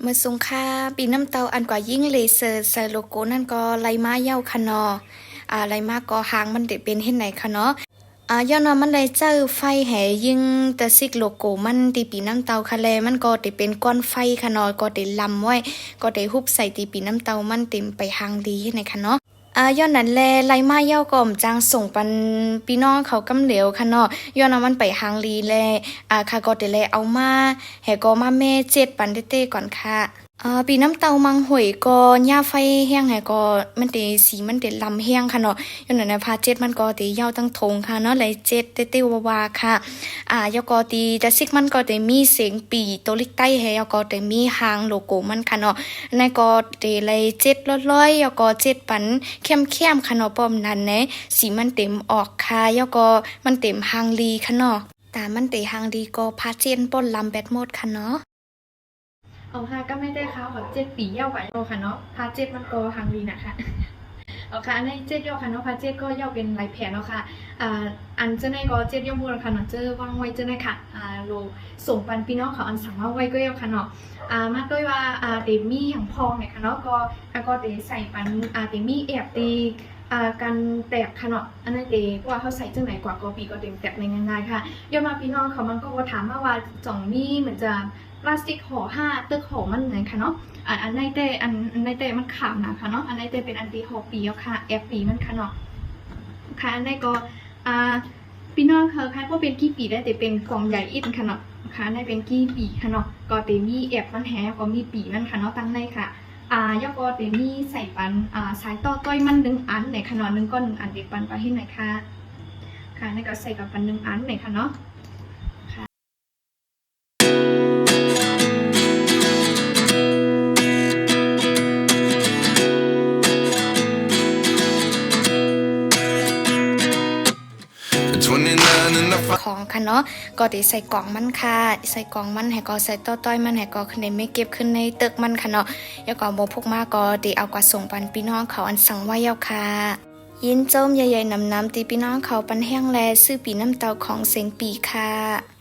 มื่อสงค่าปีน้ำเตาอันกว่ายิ่งเลเซอร์ใส่โลโก้นั่นก็ไลมาเย้าค่ะเนาะไลมาก็หางมันได้เป็นเฮ็ดไหนค่ะเนาะย้อนว่ามันได้เจอไฟแห่ยิ่งแต่ซิกโลโก้มันตีปีน้ำเตาค่ะแลมันก็ได้เป็นก้อนไฟค่ะเนาะก็ได้ลำไว้ก็ได้ฮุบใส่ตีปีน้ำเตามันเต็มไปหางดีเฮ็ดไหนค่ะเนาะย้อนนั้นแลไลมาเย้าก็จางส่งปันพี่น้องเขากำเหลวค่ะเนาะย้อนว่ามันไปหางลีแลค่ะก็ได้แลเอามาแห่ก็มาแม่เจ็ดปันเต้ๆก่อนค่ะปีน้ำเตามังหวยก็หญ้าไฟแห้งแห่ก็มันเตสีมันเตลำแห้งค่ะเนาะย้อนนั้นนะพาเจ็ดมันก็เตเย้าตั้งทงค่ะเนาะไหลเจ็ดเต้ๆวาๆค่ะยก็ตีแต่ซิกมันก็เตมีเสียงปีตัวลิกใต้แห่ยก็เตมีหางโลโก้มันค่ะเนาะในก็เตไหลเจ็ดร้อยๆยก็เจ็ดปันเข้มๆค่ะเนาะป้อมนั้นแหนสีมันเต็มออกค่ะยก็มันเต็มหางลีค่ะเนาะแต่มันเตหางดีก็พาเจนป้นลำแบดหมดค่ะเนาะเอาค่ะก็ไม่ได้ค่ะขอ7 ปีเย่ากว่าโยค่ะเนาะพาเจ็ดมันก็หางดีนะคะเอาค่ะในเจ็ดย่อค่ะเนาะพาเจ็ดก็ย่อเป็นลายแผนเนาะค่ะอันเจ้าในก็เจ็ดย่อมูลค่ะเนาะเจอวางไว้เจ้าในค่ะโลส่งปันพี่น้องเขาอันสั่งว่าไว้ก็ย่อค่ะเนาะมาด้วยว่าเดมี่อย่างพองเนี่ยค่ะเนาะก็เดใส่ปันเดมี่แอบตีการแตกค่ะเนาะอันนั้นเดว่าเขาใส่จังไหนกว่าก็ปีก็เต็มแตกในง่ายๆค่ะย่อมาพี่น้องเขามันก็ถามว่าจ่องมีเหมือนจะพลาสติกห่อ5ตึกห่อมันไหนค่ะเนาะอันในเตอันในเตมันขาวนะคะเนาะอันในเตเป็นอันตีห่อปีแล้วค่ะแอฟปีมันค่ะเนาะค่ะอันในก็พี่น้องเขาค่ะก็เป็นกี่ปีได้แต่เป็นกล่องใหญ่อีกค่ะเนาะค่ะในเป็นกี่ปีค่ะเนาะก็เตมีแอบมันแหก็มีปีมันค่ะเนาะตั้งในค่ะยกก็เตมีใส่ปันสายต่อต้อยมัน1 อันในค่ะเนาะ1 ก้อน1 อันเด็กปันไปให้หน่อยค่ะค่ะในก็ใส่กับปัน1 อันในค่ะเนาะของค่ะเนาะก็ได้ใส่กล่องมันค่ะใส่กล่องมันให้ก็ใส่ต้อยมันให้ก็ขึ้นในไม่เก็บขึ้นในตึกมันค่ะเนาะแล้วก็บ่พกมาก็ได้เอากว่าส่งปันพี่น้องเขาอันสั่งไว้ยาวค่ะยินโจมใหญ่ๆน้ำตีพี่น้องเขาปันแห้งแลซื้อปีน้ำเตาของเสียงปีค่ะ